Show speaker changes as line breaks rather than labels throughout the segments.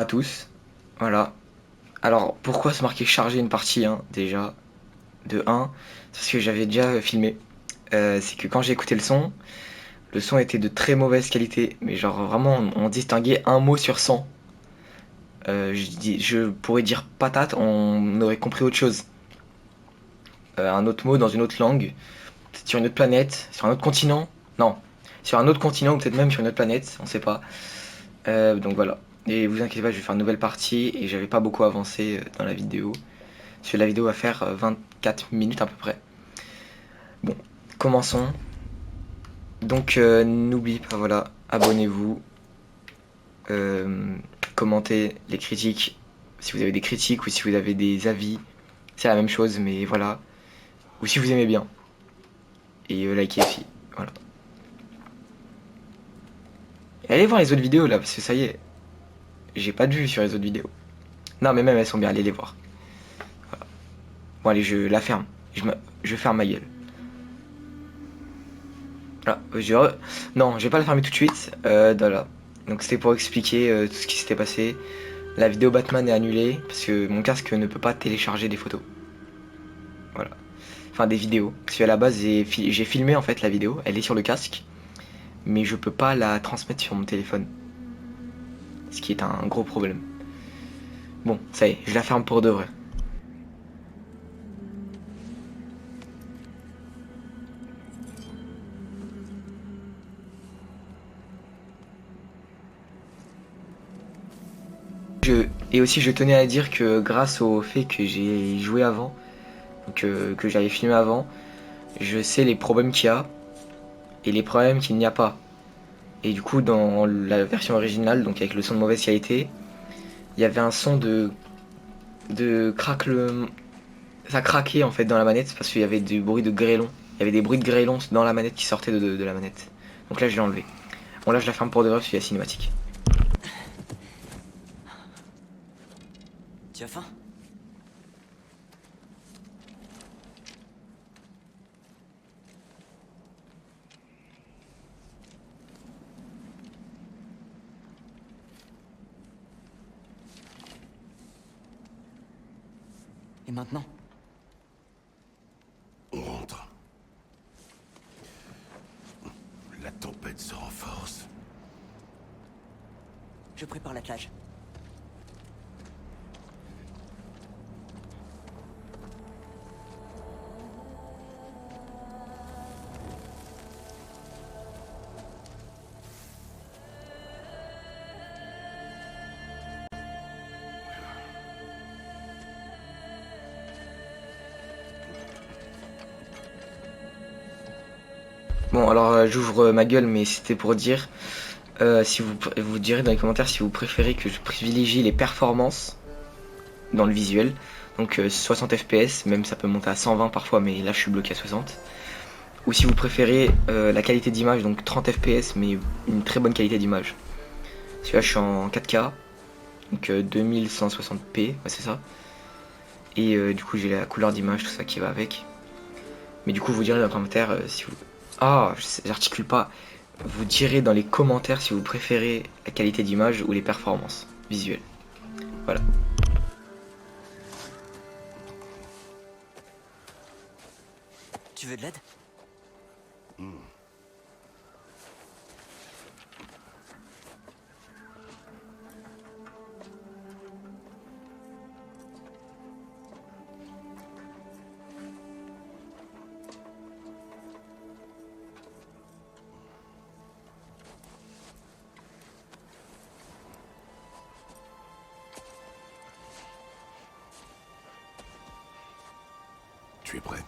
À tous, voilà. Alors pourquoi se marquer charger une partie 1 déjà de 1? C'est parce que j'avais déjà filmé. C'est que quand j'ai écouté le son était de très mauvaise qualité, mais genre vraiment on distinguait un mot sur 100. Je pourrais dire patate, on aurait compris autre chose. Un autre mot dans une autre langue, peut-être sur une autre planète, sur un autre continent. Non, sur un autre continent ou peut-être même sur une autre planète, on sait pas. Donc voilà. Et vous inquiétez pas, je vais faire une nouvelle partie et j'avais pas beaucoup avancé dans la vidéo. Parce que la vidéo va faire 24 minutes à peu près. Bon, commençons. Donc n'oubliez pas, voilà, abonnez-vous, euh, commentez les critiques, si vous avez des critiques ou si vous avez des avis, c'est la même chose, mais voilà. Ou si vous aimez bien. Et likez aussi, voilà. Et allez voir les autres vidéos là, parce que ça y est, j'ai pas de vues sur les autres vidéos. Non mais même elles sont bien, allez les voir. Voilà. Bon allez, je la ferme. Je ferme ma gueule. Ah, non, je vais pas la fermer tout de suite. Voilà. Donc c'était pour expliquer tout ce qui s'était passé. La vidéo Batman est annulée parce que mon casque ne peut pas télécharger des photos. Voilà. Enfin des vidéos. Parce qu'à la base j'ai filmé en fait la vidéo, elle est sur le casque, mais je peux pas la transmettre sur mon téléphone. Ce qui est un gros problème. Bon, ça y est, je la ferme pour de vrai. Et aussi je tenais à dire que grâce au fait que j'ai joué avant, que j'avais filmé avant, je sais les problèmes qu'il y a et les problèmes qu'il n'y a pas. Et du coup, dans la version originale, donc avec le son de mauvaise qualité, il y avait un son de craque. Ça craquait en fait dans la manette parce qu'il y avait du bruit de grêlon. Il y avait des bruits de grêlon dans la manette qui sortaient de la manette. Donc là, je l'ai enlevé. Bon, là, je la ferme pour de vrai parce qu'il y a cinématique.
Tu as faim? Et maintenant?
On rentre. La tempête se renforce.
Je prépare l'attelage.
Bon, alors j'ouvre ma gueule, mais c'était pour dire, si vous direz dans les commentaires si vous préférez que je privilégie les performances dans le visuel, donc 60 fps, même ça peut monter à 120 parfois, mais là je suis bloqué à 60. Ou si vous préférez la qualité d'image, donc 30 fps, mais une très bonne qualité d'image. Celui-là je suis en 4K, donc 2160p, ouais c'est ça. Et du coup j'ai la couleur d'image, tout ça qui va avec. Mais du coup vous direz dans les commentaires si vous... Ah, j'articule pas. Vous direz dans les commentaires si vous préférez la qualité d'image ou les performances visuelles. Voilà.
Tu veux de l'aide?
Tu es prêt?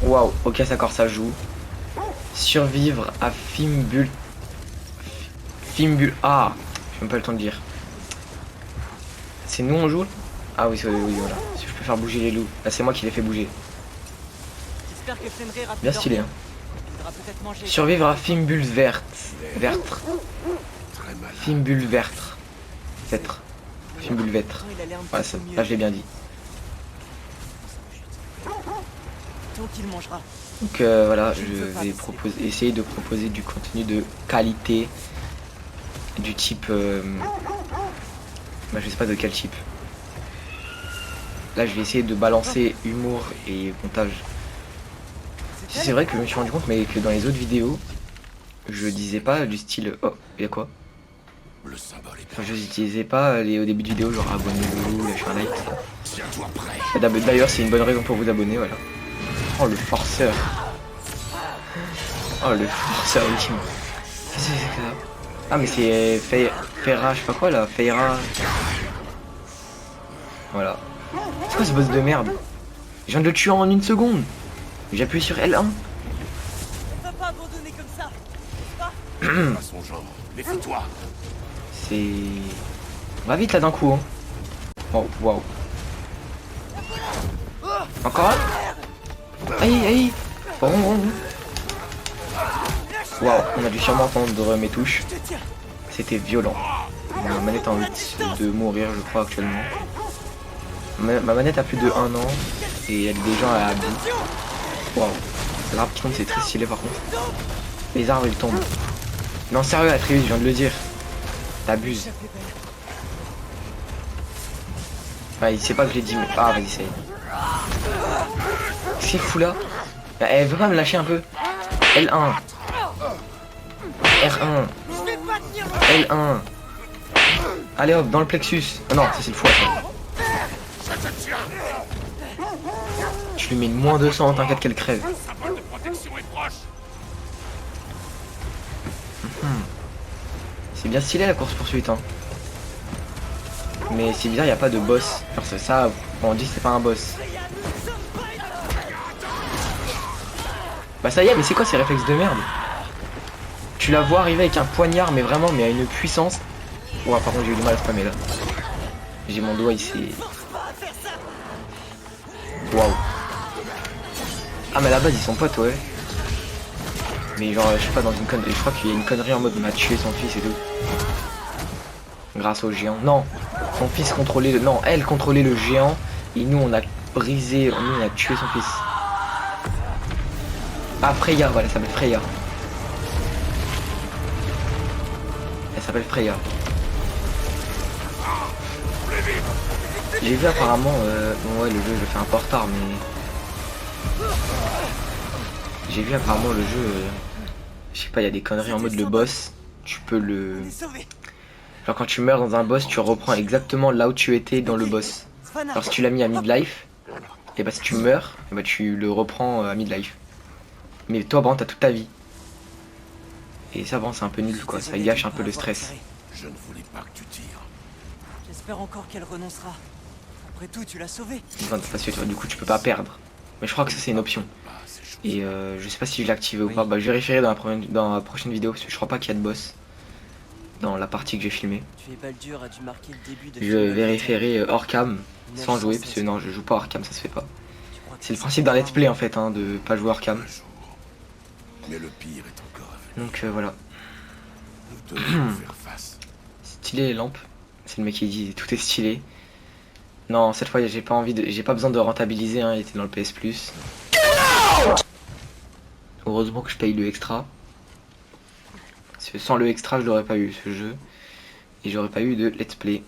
Waouh, ok, d'accord, ça joue. Survivre à Fimbul. Fimbul. Ah, j'ai même pas le temps de dire. C'est nous on joue? Ah oui, oui, voilà. Si je peux faire bouger les loups. Là, c'est moi qui les fais bouger.
J'espère que Fenrir a pu
Bien stylé,
dormir.
hein.
Il devra peut-être manger.
Survivre à Fimbul Vertre.
Très mal.
Fimbul Vertre. Vertre. Costume Bulvêtre.
Pourtant, il a l'air un
Ouais,
petit
ça,
peu mieux.
là je l'ai bien dit.
Tant qu'il mangera.
Donc voilà, je vais proposer, essayer de proposer du contenu de qualité, du type... bah, je sais pas de quel type. Là je vais essayer de balancer humour et montage. C'est vrai que je me suis rendu compte mais que dans les autres vidéos, je disais pas du style... Oh, il y a quoi?
Le symbole est
Enfin, je n'utilisais pas au début de vidéo, genre abonnez-vous, lâchez un like.
tiens-toi prêt.
D'ailleurs, c'est une bonne raison pour vous abonner, voilà. Oh, le forceur. Oh, le forceur ultime. Qu'est-ce que c'est que ça? Ah, mais c'est Feira, je sais pas quoi là, Feira. Voilà. C'est quoi ce boss de merde? Je viens de le tuer en une seconde. J'ai appuyé sur L1.
On va pas abandonner comme ça.
Pas son genre. Méfie-toi.
C'est... On va vite là d'un coup, hein. Oh, waouh. Encore un? Aïe, aïe. Oh, oh, oh. Waouh, on a dû sûrement entendre mes touches.
Je te tiens.
C'était violent. Ma manette a envie de mourir, je crois, actuellement. Ma manette a plus de 1 an et elle est déjà à bout. Waouh. L'arbre qui tombe, c'est très stylé par contre. Les arbres ils tombent. Non, sérieux, Atreus, je viens de le dire. T'abuses. Ah, il sait pas que je l'ai dit, mais. Ah, vas-y, ça y est. Qu'est-ce qu'il fout là? Bah, elle veut pas me lâcher un peu. L1. R1. L1. Allez hop, dans le plexus. Oh non, ça c'est le foie ça. Je lui mets une moins 200, t'inquiète qu'elle crève.
Symbole de protection est proche.
C'est bien stylé la course poursuite hein. Mais c'est bizarre, il n'y a pas de boss. Genre c'est ça, on dit que c'est pas un boss. Bah ça y est, mais c'est quoi ces réflexes de merde? Tu la vois arriver avec un poignard, mais vraiment, mais à une puissance. Ouais, par contre j'ai eu du mal à spammer là. J'ai mon doigt ici. Waouh. Ah mais à la base ils sont potes ouais. Mais genre je sais pas dans une connerie. Je crois qu'il y a une connerie en mode il m'a tué son fils et tout. Grâce au géant. Non. Son fils contrôlait le. Non, elle contrôlait le géant. Et nous on a brisé. Nous on a tué son fils. Ah Freya, voilà, elle s'appelle Freya. Elle s'appelle Freya. J'ai vu apparemment, bon ouais le jeu je le fais un peu en retard mais... J'ai vu apparemment le jeu, je sais pas, il y a des conneries en mode le boss, tu peux le... Genre quand tu meurs dans un boss, tu reprends exactement là où tu étais dans le boss. Alors si tu l'as mis à midlife, et bah si tu meurs, et bah tu le reprends à midlife. Mais toi bon t'as toute ta vie. Et ça bon c'est un peu nul quoi, ça gâche un peu le stress.
Je ne voulais pas que tu tires.
J'espère encore qu'elle renoncera. Après tout, tu l'as sauvée.
Enfin, parce que du coup tu peux pas perdre. Mais je crois que ça c'est une option.
Bah, c'est chaud.
Et je sais pas si je l'ai activé ou pas. Bah je vérifierai dans la prochaine vidéo parce que je crois pas qu'il y a de boss dans la partie que j'ai filmée.
Tu es Baldur a dû marquer le début de
Je vérifierai hors cam sans jouer parce que non je joue pas hors cam, ça se fait pas. C'est le principe d'un let's play en fait hein, de pas jouer hors cam.
Le jour. Mais le pire est encore à venir.
Donc voilà.
Nous devons faire face.
Stylé les lampes. C'est le mec qui dit tout est stylé. Non cette fois j'ai pas envie de. J'ai pas besoin de rentabiliser hein, il était dans le PS Plus. Heureusement que je paye le extra. Parce que sans le extra je l'aurais pas eu ce jeu. Et j'aurais pas eu de let's play.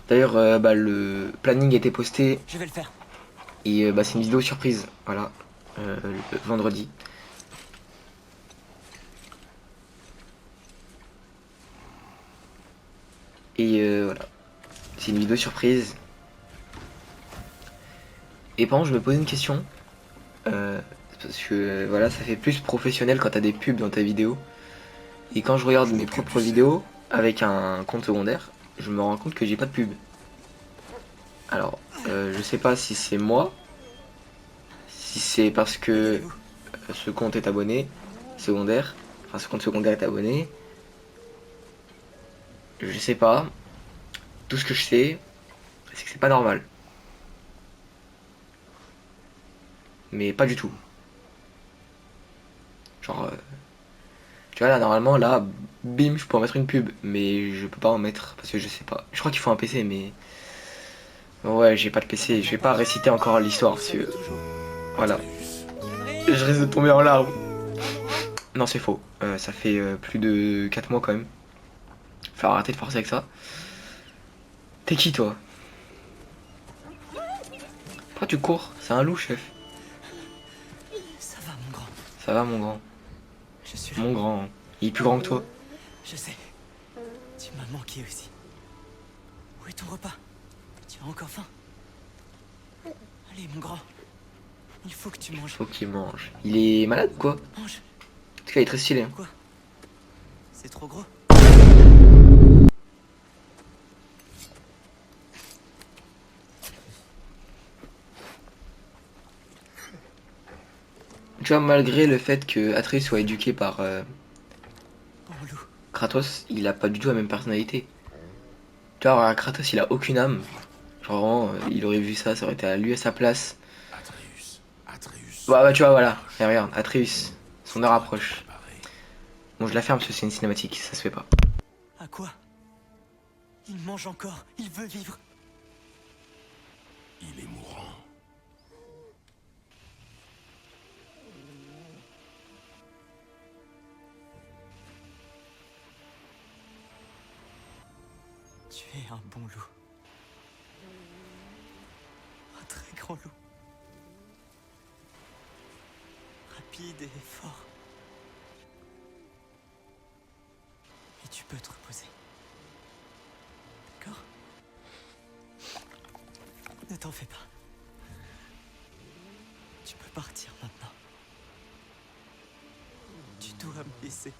D'ailleurs bah, le planning a été posté.
Je vais le faire.
Et bah, c'est une vidéo surprise. Voilà. Le vendredi. Et voilà. C'est une vidéo surprise. Et par contre je me posais une question. Parce que voilà ça fait plus professionnel quand t'as des pubs dans ta vidéo. Et quand je regarde mes propres vidéos avec un compte secondaire, je me rends compte que j'ai pas de pub. Alors je sais pas si c'est moi, si c'est parce que ce compte est abonné secondaire, enfin ce compte secondaire est abonné. Je sais pas. Tout ce que je sais, c'est que c'est pas normal. Mais pas du tout. Genre, tu vois là normalement là, bim, je peux en mettre une pub, mais je peux pas en mettre parce que je sais pas. Je crois qu'il faut un PC, mais ouais, j'ai pas de PC. Je vais pas réciter encore l'histoire parce que voilà,
Atreus,
je risque de tomber en larmes. Non, c'est faux. Ça fait plus de 4 mois quand même. Faut arrêter de forcer avec ça. T'es qui toi? Pourquoi tu cours? C'est un loup, chef.
Ça va, mon grand.
Ça va, mon grand.
Je suis là.
Mon grand. Il est plus grand que toi.
Je sais. Tu m'as manqué aussi. Où est ton repas? Tu as encore faim? Allez, mon grand. Il faut que tu manges.
Faut qu'il mange. Il est malade ou quoi? En
Mange.
tout cas, il est très stylé. Hein.
Quoi? C'est trop gros?
Tu vois, malgré le fait que Atreus soit éduqué par
Bon loup.
Kratos, il a pas du tout la même personnalité. Tu vois, Kratos, il a aucune âme. Genre, vraiment, il aurait vu ça, ça aurait été à lui à sa place.
Atreus, Atreus.
Bah, tu vois, voilà. Et regarde, Atreus, son heure approche.
Préparé.
Bon, je la ferme parce que c'est une cinématique, ça se fait pas.
À quoi? Il mange encore. Il veut vivre.
Il est mourant.
Tu es un bon loup. Un très grand loup. Rapide et fort. Et tu peux te reposer. D'accord? Ne t'en fais pas. Tu peux partir maintenant. Tu dois me laisser.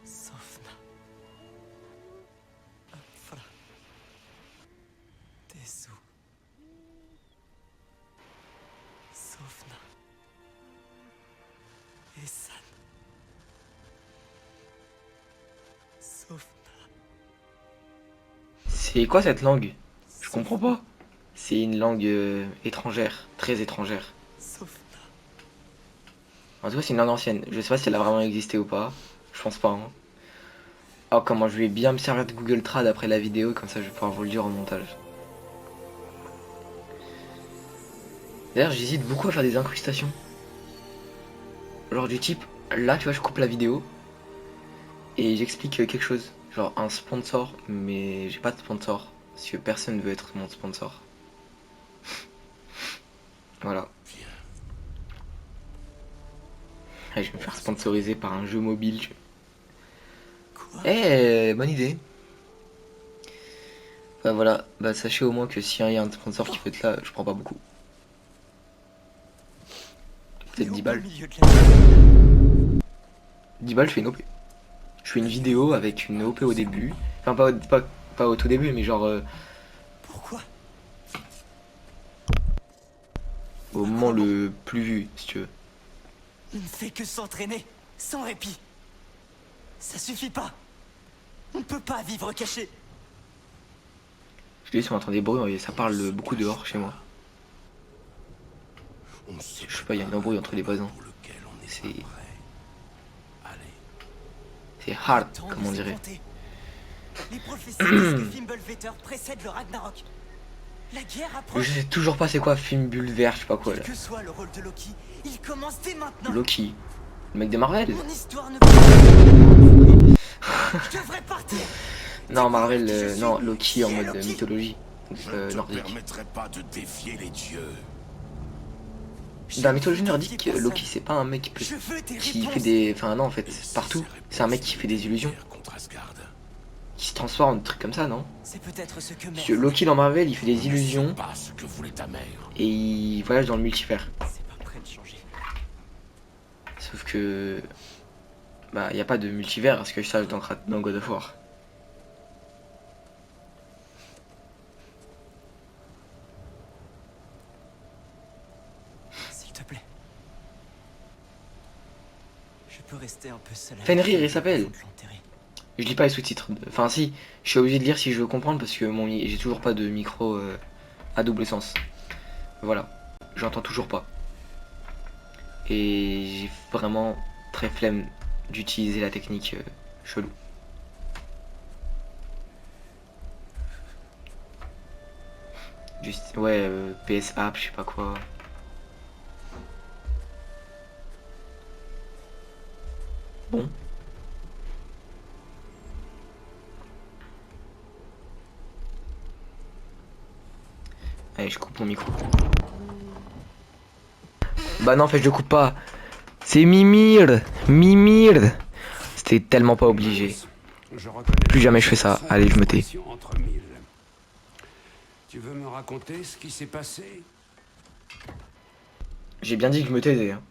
Sofna. Afra. Tesu. Sofna. Esan. Sofna.
C'est quoi cette langue? Je comprends pas. C'est une langue étrangère, très étrangère.
Sofna.
En tout cas, c'est une langue ancienne. Je sais pas si elle a vraiment existé ou pas. Je pense pas. Hein. Oh, comment je vais bien me servir de Google Trad après la vidéo, comme ça je vais pouvoir vous le dire au montage. D'ailleurs, j'hésite beaucoup à faire des incrustations. Genre du type, là, tu vois, je coupe la vidéo et j'explique quelque chose. Genre un sponsor, mais j'ai pas de sponsor. Parce que personne veut être mon sponsor. Voilà.
Viens.
Et je vais me faire sponsoriser par un jeu mobile.
Quoi?
Eh, bonne idée. Bah voilà, bah sachez au moins que s'il y a un sponsor qui peut être là, je prends pas beaucoup. Peut-être 10 balles. 10 balles, je fais une OP. Je fais une vidéo avec une OP au début. Enfin, pas au tout début, mais genre
Pourquoi?
au moment le plus vu, si tu veux.
Il ne fait que s'entraîner, sans répit. Ça suffit pas. On ne peut pas vivre caché.
Je dis si on entend des bruits, ça parle beaucoup dehors chez moi.
On sait
Je sais pas, il y a une embrouille entre les voisins.
pour lequel on est
C'est-
pas prêt. Allez,
C'est hard,
Tant
comme on
nous est
dirait.
compté. Les prophéties disent que Fimbulvetter précède le Ragnarok. La guerre
Je
approche.
sais toujours pas c'est quoi film bulle vert, je sais pas quoi
Quel
là.
que soit le rôle de Loki, il commence dès maintenant.
Loki, le mec de Marvel.
Mon histoire ne peut pas. Je devrais partir.
Non, Marvel,
Découvre qui je suis.
non, Loki en
Qui est
mode
Loki?
mythologie. Donc,
je ne te
nordique.
permettrai pas de défier les dieux.
Dans la mythologie nordique, Loki c'est pas un mec
Je veux des
qui fait
réponses.
des. Enfin, non, en fait,
Et si
partout.
ces
C'est un mec
réponses
qui fait des illusions.
sont contre Asgard,
Qui se transforme, un truc comme ça, non?
C'est peut-être ce que
Parce que
mère.
Loki dans Marvel, il fait des
on ne
illusions
sait pas ce que voulait ta mère.
et il voyage dans le multivers.
C'est pas prêt de changer.
Sauf que. Bah, y a pas de multivers, parce que je sache dans God of War.
S'il te plaît. Je peux rester un peu seul. avec
Fenrir,
lui
il s'appelle.
avant de l'enterrer.
Je lis pas les sous-titres. Enfin si, je suis obligé de lire si je veux comprendre parce que j'ai toujours pas de micro à double sens. Voilà, j'entends toujours pas. Et j'ai vraiment très flemme d'utiliser la technique chelou. Juste, ouais, PS App, je sais pas quoi. Bon. Allez, je coupe mon micro. Bah non, en fait, je le coupe pas. C'est Mimir. Mimir. C'était tellement pas obligé.
Je reconnais
Plus jamais je fais ça.
sans
Allez, je me tais.
expression entre mille. Tu veux me raconter ce qui s'est passé?
J'ai bien dit que je me taisais. Hein.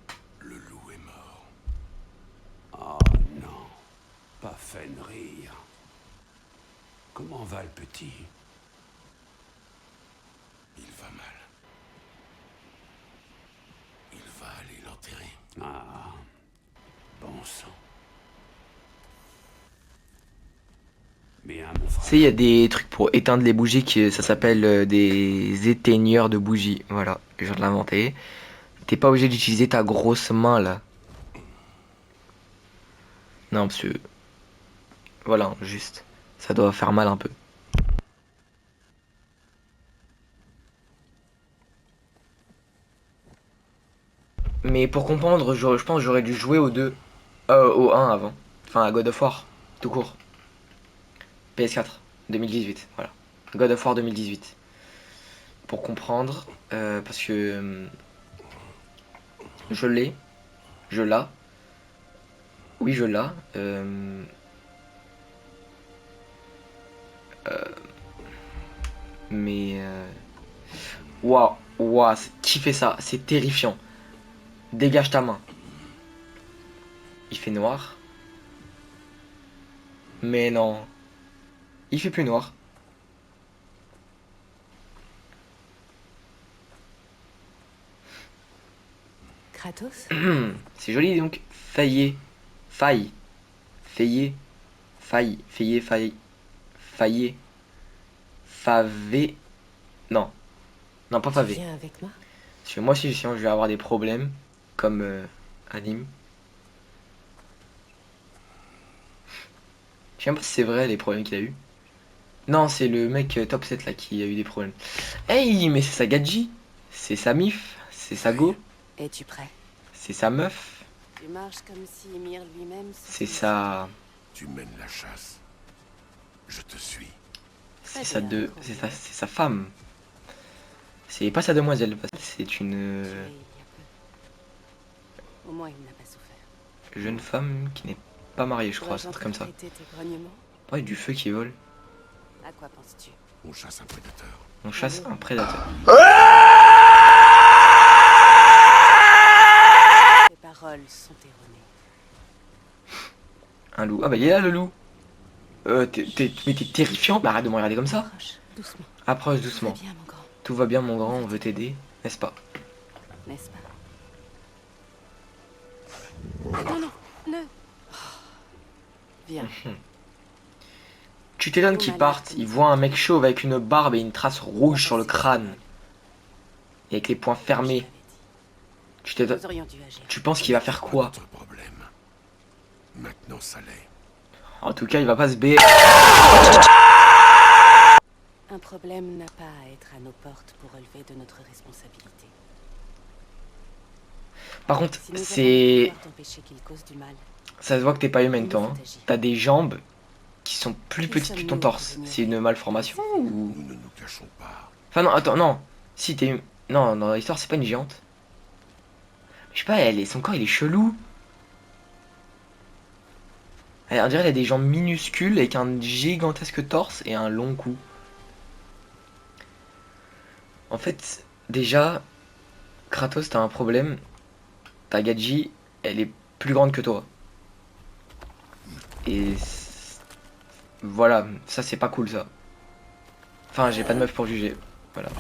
Le loup est mort.
Oh non, pas Fenrir. Comment va le petit?
Il va mal. Il va aller l'enterrer.
Ah, bon sang. Bien, mon
Tu sais,
frère.
il y a des trucs pour éteindre les bougies qui ça s'appelle des éteigneurs de bougies. Voilà, je viens de l'inventer. T'es pas obligé d'utiliser ta grosse main là. Non, parce que. Voilà, juste. Ça doit faire mal un peu. Mais pour comprendre, je pense que j'aurais dû jouer au 2. Au 1 avant. Enfin, à God of War, tout court. PS4, 2018, voilà. God of War 2018. Pour comprendre, parce que je l'ai, je l'ai. Oui, je l'ai. Mais waouh, waouh, qui fait ça? C'est terrifiant. Dégage ta main. Il fait noir. Mais non, il fait plus noir.
Kratos?
C'est joli donc. Faillé, faille, faillé, faille, faillé, faille, faillé, favé. Non, non pas
Tu
favé.
viens avec moi?
Parce que moi si sinon je vais avoir des problèmes comme anime. Je sais même pas si c'est vrai les problèmes qu'il a eu. Non, c'est le mec top 7 là qui a eu des problèmes. Hey, mais c'est sa gadji, c'est sa mif, c'est sa go,
Es-tu prêt?
c'est sa meuf,
Tu marches comme si Ymir lui-même
c'est sa,
Tu mènes la chasse. Je te suis.
c'est sa c'est sa femme. C'est pas sa demoiselle, parce que c'est une
Au moins, il n'a pas souffert.
jeune femme qui n'est pas mariée, je crois, c'est un truc comme ça.
Arrêter tes grognements?
Ouais, du feu qui vole.
À quoi penses-tu?
On chasse un prédateur.
On chasse un prédateur.
Tes paroles sont erronées.
Un loup. Ah bah il est là le loup. Mais t'es terrifiant, bah arrête de me regarder comme ça.
Approche, doucement.
Approche
Tout va
doucement.
bien, mon grand,
Tout va bien mon grand, on veut t'aider, n'est-ce pas?
n'est-ce pas? Non, non, ne... Viens.
Tu t'étonnes qu'ils partent, ils voient un mec chauve avec une barbe et une trace rouge sur le crâne. Et avec les poings
Je
fermés.
l'avais dit.
Tu t'étonnes.
Nous aurions dû agir.
Tu penses qu'il va faire
Pas
quoi?
notre problème. Maintenant, ça l'est.
En tout cas, il va pas se BR.
Un problème n'a pas à être à nos portes pour relever de notre responsabilité.
Par contre,
Si nous avons le
c'est.
pouvoir d'empêcher qu'il cause du mal,
Ça se voit que t'es pas humaine,
il
toi.
nous
Hein.
faut agir.
T'as des jambes qui sont plus
Qui
petites que ton
sommes-nous
torse.
pour venir
C'est une malformation ou.
Nous ne nous cachons pas.
Enfin, non, attends, non. Si t'es. Non, dans l'histoire, c'est pas une géante. Je sais pas, son corps il est chelou. On dirait qu'elle a des jambes minuscules avec un gigantesque torse et un long cou. En fait, déjà, Kratos, t'as un problème. Ta Gadji, elle est plus grande que toi. Et voilà, ça c'est pas cool ça. Enfin, j'ai pas de meuf pour juger. Voilà,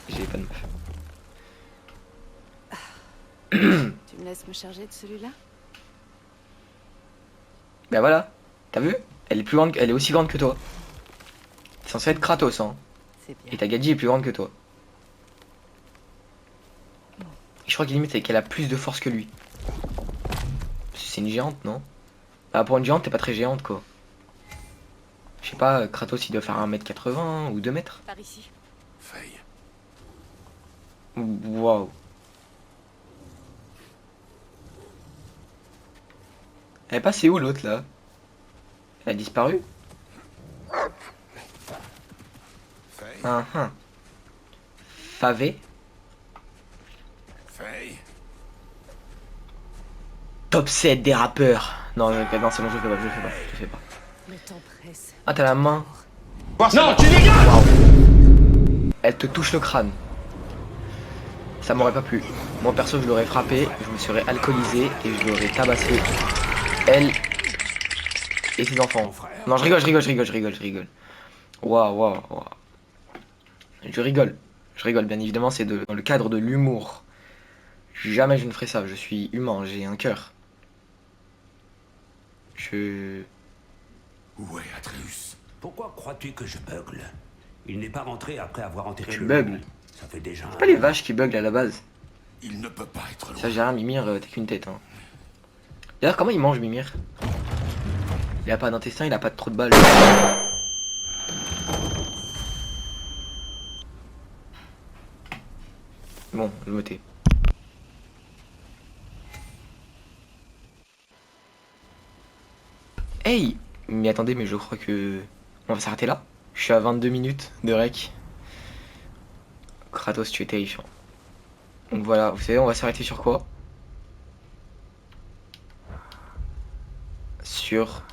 j'ai pas de meuf.
tu me laisses me charger de celui-là?
Ben voilà, t'as vu? Elle est plus grande, elle est aussi grande que toi. C'est censé être Kratos, hein.
C'est bien.
Et ta Gadji est plus grande que toi. Et je crois qu'il limite c'est qu'elle a plus de force que lui. C'est une géante, non? Bah pour une géante, t'es pas très géante quoi. Je sais pas, Kratos il doit faire 1m80 ou 2 mètres.
Par ici.
Faye.
Waouh. Elle est passée où l'autre là? Elle a disparu?
Faye.
Favé?
Faye.
Top 7 des rappeurs. Non, non c'est bon, je fais pas, je fais pas, je fais pas.
Le temps presse.
Ah t'as la main.
Non, tu dégages!
Elle te touche le crâne. Ça m'aurait pas plu. Moi perso je l'aurais frappé, je me serais alcoolisé et je l'aurais tabassé. Elle et ses enfants. Non je rigole. Waouh. Je rigole bien évidemment, c'est dans le cadre de l'humour. Jamais je ne ferai ça, je suis humain, j'ai un cœur.
Où est Atreus?
Pourquoi crois-tu que je bugle? Il n'est pas rentré après avoir enterré
Tu
le
buggles.
lion. Ça fait déjà
C'est pas les vaches qui buglent à la base.
Il ne peut pas être loin.
Ça j'ai rien, Mimir, t'es qu'une tête. Hein. D'ailleurs comment il mange Mimir? Il a pas d'intestin, il a pas de trou de balle. Bon, je me tais. Hey! Mais attendez, mais je crois que... On va s'arrêter là. Je suis à 22 minutes de rec. Kratos, tu es terrifiant. Donc voilà, vous savez, on va s'arrêter sur quoi? Sur...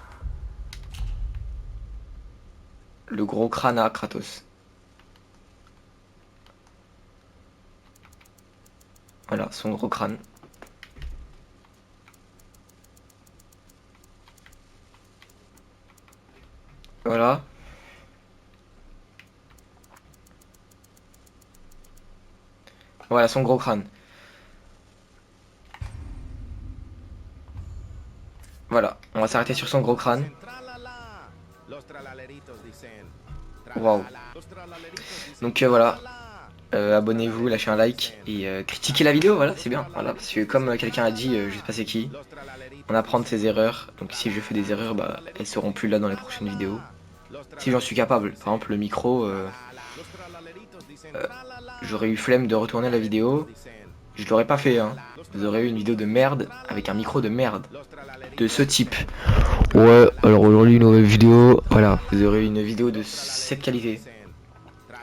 le gros crâne à Kratos. Voilà, son gros crâne. Voilà. Voilà son gros crâne. Voilà, on va s'arrêter sur son gros crâne. Waouh. Donc voilà. Abonnez-vous, lâchez un like et critiquez la vidéo, voilà, c'est bien. Voilà, parce que comme quelqu'un a dit, je sais pas c'est qui, on apprend de ses erreurs. Donc si je fais des erreurs, bah elles seront plus là dans les prochaines vidéos. Si j'en suis capable, par exemple le micro, j'aurais eu flemme de retourner la vidéo, je l'aurais pas fait, hein. Vous aurez eu une vidéo de merde avec un micro de merde de ce type. Ouais, alors aujourd'hui une nouvelle vidéo, voilà, vous aurez une vidéo de cette qualité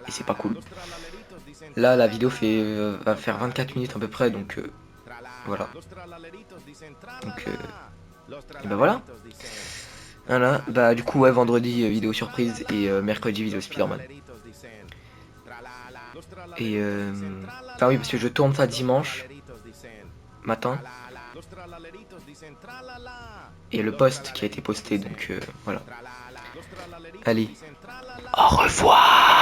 et c'est pas cool. Là la vidéo va faire 24 minutes à peu près, donc voilà. Donc et bah voilà. Voilà, bah du coup ouais, vendredi vidéo surprise et mercredi vidéo Spider-Man. Et enfin oui, parce que je tourne ça dimanche matin. Et le post qui a été posté, donc voilà. Allez, au revoir.